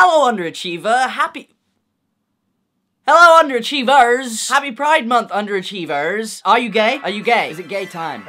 Hello, underachiever. Hello, underachievers. Happy Pride Month, underachievers. Are you gay? Are you gay? Is it gay time?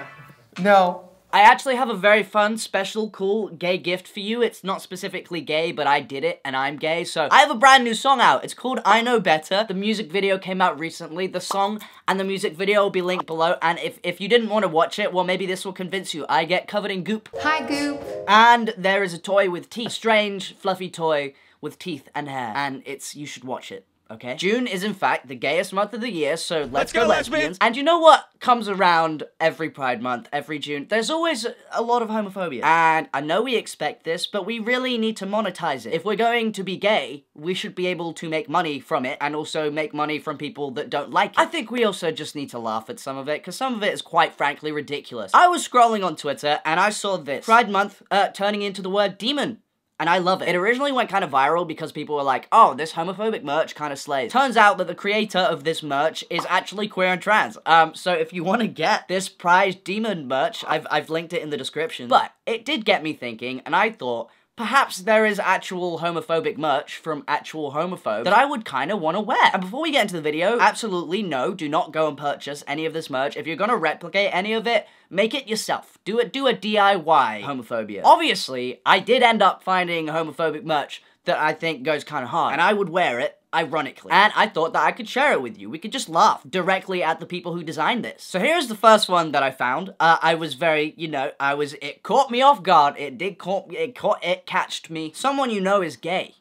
No. I actually have a very fun, special, cool, gay gift for you. It's not specifically gay, but I did it, and I'm gay, so I have a brand new song out. It's called I Know Better. The music video came out recently. The song and the music video will be linked below, and if you didn't want to watch it, well, maybe this will convince you. I get covered in goop. Hi, Goop. And there is a toy with teeth. A strange, fluffy toy with teeth and hair, and you should watch it. Okay? June is, in fact, the gayest month of the year, so let's go lesbians. And you know what comes around every Pride Month, every June? There's always a lot of homophobia. And I know we expect this, but we really need to monetize it. If we're going to be gay, we should be able to make money from it, and also make money from people that don't like it. I think we also just need to laugh at some of it, because some of it is quite frankly ridiculous. I was scrolling on Twitter, and I saw this. Pride Month turning into the word demon. And I love it. It originally went kind of viral because people were like, oh, this homophobic merch kind of slays. Turns out that the creator of this merch is actually queer and trans. So if you want to get this Pride Demon merch, I've linked it in the description. But it did get me thinking, and I thought, perhaps there is actual homophobic merch from actual homophobes that I would kind of want to wear. And before we get into the video, absolutely no, do not go and purchase any of this merch. If you're gonna replicate any of it, make it yourself. Do a DIY homophobia. Obviously, I did end up finding homophobic merch that I think goes kind of hard, and I would wear it, ironically. And I thought that I could share it with you. We could just laugh directly at the people who designed this. So here's the first one that I found. I was very, it caught me off guard. It catched me. Someone you know is gay.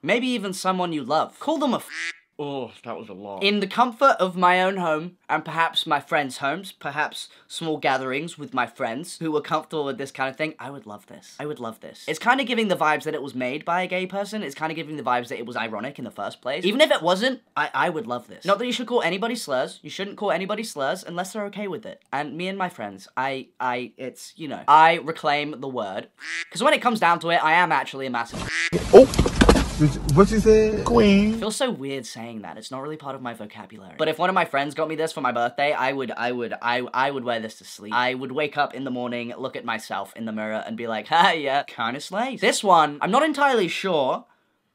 Maybe even someone you love. Call them a Oh, that was a lot. In the comfort of my own home, and perhaps my friends' homes, perhaps small gatherings with my friends who were comfortable with this kind of thing, I would love this. I would love this. It's kind of giving the vibes that it was made by a gay person. It's kind of giving the vibes that it was ironic in the first place. Even if it wasn't, I would love this. Not that you should call anybody slurs. You shouldn't call anybody slurs unless they're okay with it. And me and my friends, I reclaim the word. Because when it comes down to it, I am actually a massive Oh! What you said? Queen. It feels so weird saying that. It's not really part of my vocabulary. But if one of my friends got me this for my birthday, I would wear this to sleep. I would wake up in the morning, look at myself in the mirror, and be like, ha, yeah, kinda slays. This one, I'm not entirely sure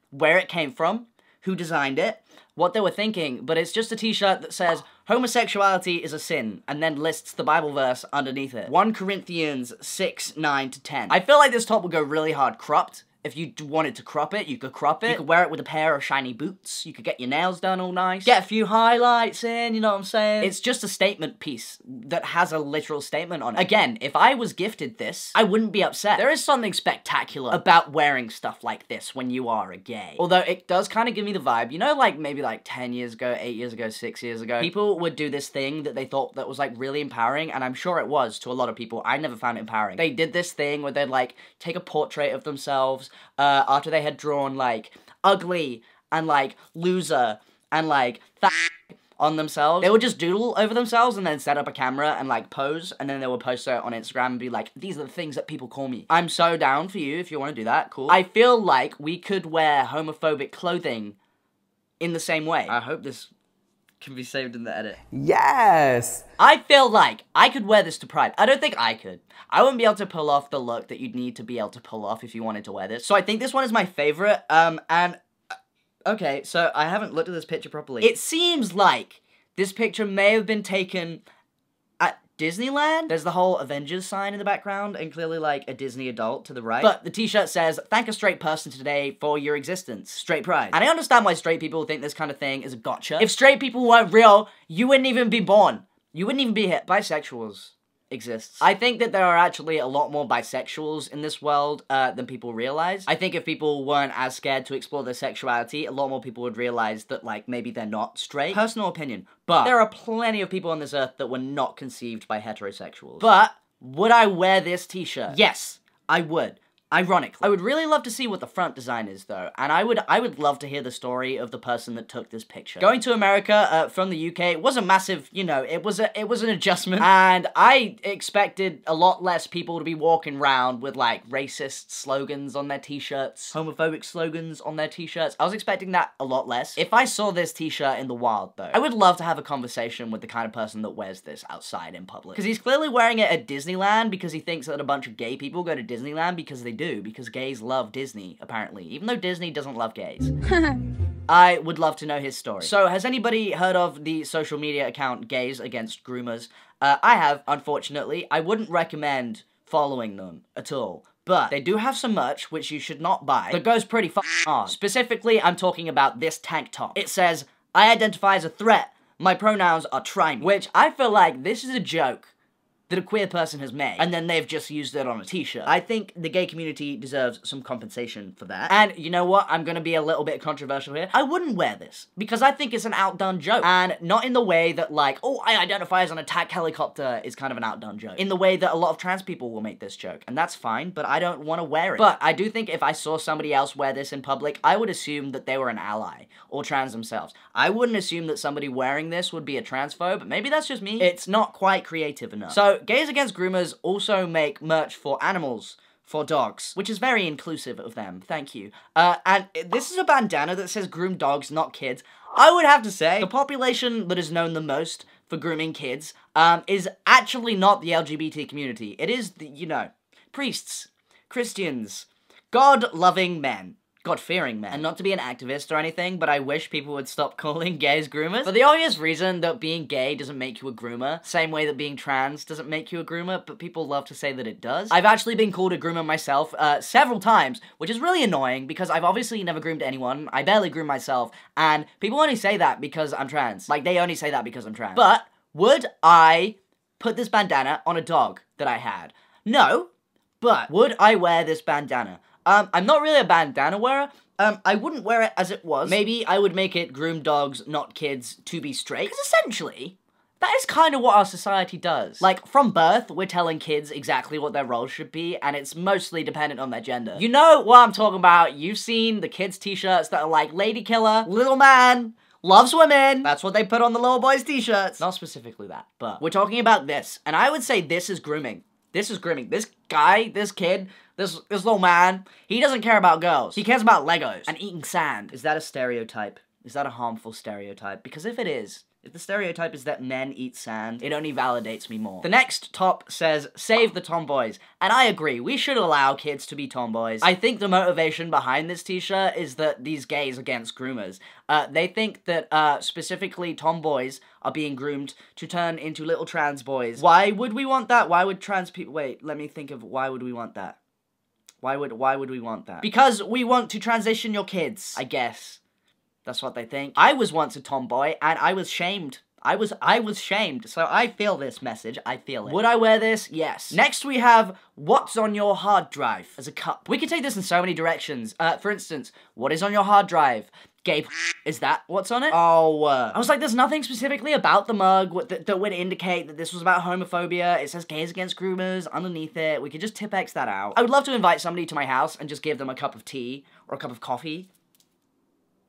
where it came from, who designed it, what they were thinking, but it's just a t-shirt that says, homosexuality is a sin, and then lists the Bible verse underneath it. 1 Corinthians 6, 9-10. I feel like this top would go really hard cropped. If you wanted to crop it, you could crop it. You could wear it with a pair of shiny boots. You could get your nails done all nice. Get a few highlights in, you know what I'm saying? It's just a statement piece that has a literal statement on it. Again, if I was gifted this, I wouldn't be upset. There is something spectacular about wearing stuff like this when you are a gay. Although it does kind of give me the vibe, you know, like maybe like 10 years ago, 8 years ago, 6 years ago, people would do this thing that they thought that was like really empowering, and I'm sure it was to a lot of people. I never found it empowering. They did this thing where they'd like take a portrait of themselves after they had drawn, like, ugly, and, like, loser, and, like, on themselves. They would just doodle over themselves and then set up a camera and, like, pose, and then they would post it on Instagram and be like, these are the things that people call me. I'm so down for you if you want to do that, cool. I feel like we could wear homophobic clothing in the same way. I hope this can be saved in the edit. Yes! I feel like I could wear this to Pride. I don't think I could. I wouldn't be able to pull off the look that you'd need to be able to pull off if you wanted to wear this. So I think this one is my favorite, okay, so I haven't looked at this picture properly. It seems like this picture may have been taken at Disneyland. There's the whole Avengers sign in the background, and clearly, like, a Disney adult to the right. But the t-shirt says, thank a straight person today for your existence. Straight pride. And I understand why straight people think this kind of thing is a gotcha. If straight people weren't real, you wouldn't even be born. You wouldn't even be here. Bisexuals exists. I think that there are actually a lot more bisexuals in this world than people realize. I think if people weren't as scared to explore their sexuality, a lot more people would realize that, like, maybe they're not straight. Personal opinion. But there are plenty of people on this earth that were not conceived by heterosexuals. But would I wear this t-shirt? Yes, I would. Ironically. I would really love to see what the front design is, though, and I would love to hear the story of the person that took this picture. Going to America from the UK was a massive, you know, it was an adjustment, and I expected a lot less people to be walking around with, like, racist slogans on their t-shirts, homophobic slogans on their t-shirts. I was expecting that a lot less. If I saw this t-shirt in the wild, though, I would love to have a conversation with the kind of person that wears this outside in public. Because he's clearly wearing it at Disneyland because he thinks that a bunch of gay people go to Disneyland because they do, because gays love Disney, apparently, even though Disney doesn't love gays. I would love to know his story. So, has anybody heard of the social media account Gays Against Groomers? I have, unfortunately. I wouldn't recommend following them at all. But they do have some merch, which you should not buy, that goes pretty hard. Specifically, I'm talking about this tank top. It says, "I identify as a threat. My pronouns are try me," which I feel like this is a joke that a queer person has made, and then they've just used it on a t-shirt. I think the gay community deserves some compensation for that. And you know what? I'm gonna be a little bit controversial here. I wouldn't wear this, because I think it's an outdone joke. And not in the way that, like, oh, I identify as an attack helicopter is kind of an outdone joke. In the way that a lot of trans people will make this joke. And that's fine, but I don't want to wear it. But I do think if I saw somebody else wear this in public, I would assume that they were an ally, or trans themselves. I wouldn't assume that somebody wearing this would be a transphobe. Maybe that's just me. It's not quite creative enough. So, Gays Against Groomers also make merch for animals, for dogs, which is very inclusive of them, thank you. And this is a bandana that says groom dogs, not kids. I would have to say, the population that is known the most for grooming kids, is actually not the LGBT community. It is the, you know, priests, Christians, God-loving men. God-fearing men. And not to be an activist or anything, but I wish people would stop calling gays groomers. For the obvious reason that being gay doesn't make you a groomer, same way that being trans doesn't make you a groomer, but people love to say that it does. I've actually been called a groomer myself, several times, which is really annoying, because I've obviously never groomed anyone, I barely groom myself, and people only say that because I'm trans. Like, they only say that because I'm trans. But, would I put this bandana on a dog that I had? No, but would I wear this bandana? I'm not really a bandana wearer. I wouldn't wear it as it was. Maybe I would make it groom dogs, not kids, to be straight. Because essentially, that is kind of what our society does. Like, from birth, we're telling kids exactly what their roles should be, and it's mostly dependent on their gender. You know what I'm talking about. You've seen the kids' t-shirts that are like, lady killer, little man, loves women. That's what they put on the little boys' t-shirts. Not specifically that, but we're talking about this, and I would say this is grooming. This is grooming. This guy, this kid, this little man, he doesn't care about girls. He cares about Legos and eating sand. Is that a stereotype? Is that a harmful stereotype? Because if it is, if the stereotype is that men eat sand, it only validates me more. The next top says, save the tomboys. And I agree, we should allow kids to be tomboys. I think the motivation behind this t-shirt is that these gays against groomers. They think that, specifically tomboys are being groomed to turn into little trans boys. Why would we want that? Why would trans people, wait, let me think of why would we want that? Why would we want that? Because we want to transition your kids, I guess. That's what they think. I was once a tomboy, and I was shamed. I was shamed, so I feel this message, I feel it. Would I wear this? Yes. Next we have, what's on your hard drive? As a cup. We could take this in so many directions. For instance, what is on your hard drive? Gay is that what's on it? Oh, I was like, there's nothing specifically about the mug that would indicate that this was about homophobia. It says Gays Against Groomers underneath it. We could just Tipp-Ex that out. I would love to invite somebody to my house and just give them a cup of tea or a cup of coffee.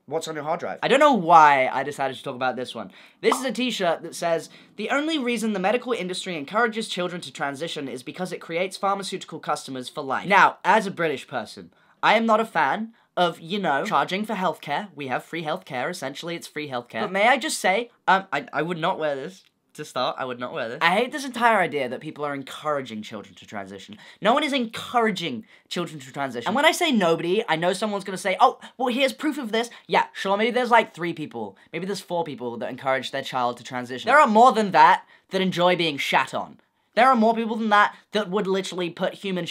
What's on your hard drive? I don't know why I decided to talk about this one. This is a t-shirt that says, the only reason the medical industry encourages children to transition is because it creates pharmaceutical customers for life. Now, as a British person, I am not a fan of, you know, charging for healthcare. We have free healthcare. Essentially, it's free healthcare. But may I just say, I would not wear this. To start, I would not wear this. I hate this entire idea that people are encouraging children to transition. No one is encouraging children to transition. And when I say nobody, I know someone's gonna say, oh, well, here's proof of this. Yeah, sure, maybe there's like 3 people. Maybe there's 4 people that encourage their child to transition. There are more than that enjoy being shat on. There are more people than that would literally put human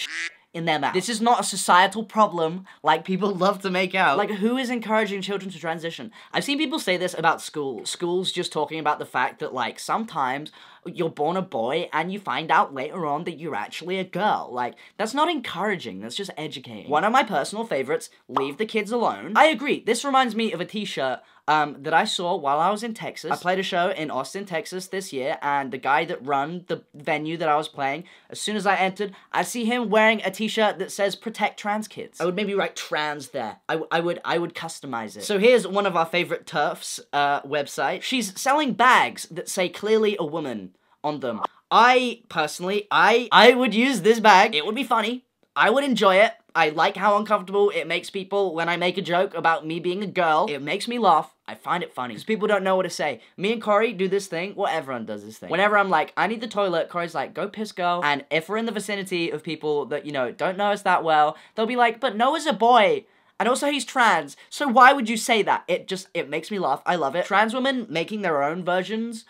in their mouth. This is not a societal problem like people love to make out. Like, who is encouraging children to transition? I've seen people say this about schools. Schools just talking about the fact that, like, sometimes you're born a boy and you find out later on that you're actually a girl. Like, that's not encouraging, that's just educating. One of my personal favorites, leave the kids alone. I agree, this reminds me of a t-shirt that I saw while I was in Texas. I played a show in Austin, Texas this year, and the guy that ran the venue that I was playing, as soon as I entered, I see him wearing a t-shirt that says protect trans kids. I would maybe write trans there. I would customize it. So here's one of our favorite TERFs website. She's selling bags that say clearly a woman on them. I personally, I would use this bag. It would be funny. I would enjoy it. I like how uncomfortable it makes people when I make a joke about me being a girl. It makes me laugh. I find it funny because people don't know what to say. Me and Corey do this thing. Well, everyone does this thing. Whenever I'm like, I need the toilet, Corey's like, go piss, girl. And if we're in the vicinity of people that, you know, don't know us that well, they'll be like, but Noah's a boy. And also he's trans. So why would you say that? It makes me laugh. I love it. Trans women making their own versions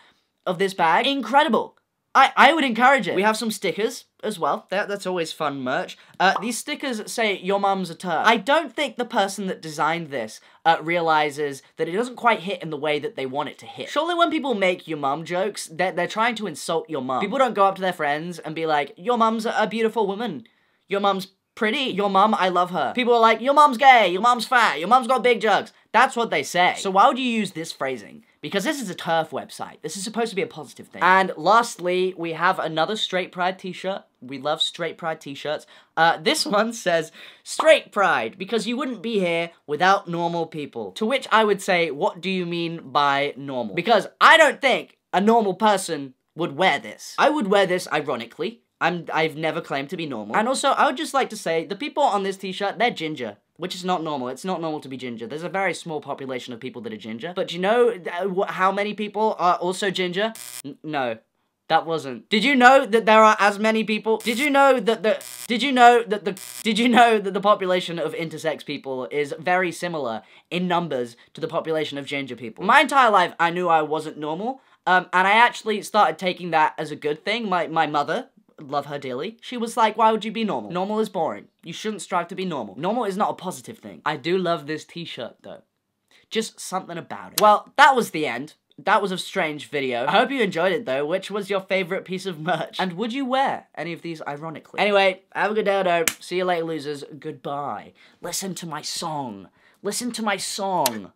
of this bag. Incredible. I would encourage it. We have some stickers as well. That's always fun merch. These stickers say, your mum's a turd. I don't think the person that designed this realizes that it doesn't quite hit in the way that they want it to hit. Surely when people make your mum jokes, they're trying to insult your mum. People don't go up to their friends and be like, your mum's a beautiful woman. Your mum's pretty. Your mum, I love her. People are like, your mum's gay. Your mum's fat. Your mum's got big jugs. That's what they say. So why would you use this phrasing? Because this is a TERF website. This is supposed to be a positive thing. And lastly, we have another Straight Pride t-shirt. We love Straight Pride t-shirts. This one says, Straight Pride, because you wouldn't be here without normal people. To which I would say, what do you mean by normal? Because I don't think a normal person would wear this. I would wear this ironically. I've never claimed to be normal. And also, I would just like to say, the people on this t-shirt, they're ginger. Which is not normal. It's not normal to be ginger. There's a very small population of people that are ginger. But do you know how many people are also ginger? No. That wasn't. Did you know that there are as many people? Did you know that the population of intersex people is very similar in numbers to the population of ginger people? My entire life, I knew I wasn't normal. And I actually started taking that as a good thing. My mother, love her dearly, she was like, why would you be normal? Normal is boring. You shouldn't strive to be normal. Normal is not a positive thing. I do love this t-shirt though. Just something about it. Well, that was the end. That was a strange video. I hope you enjoyed it though. Which was your favorite piece of merch? And would you wear any of these ironically? Anyway, have a good day, see you later, losers. Goodbye. Listen to my song. Listen to my song.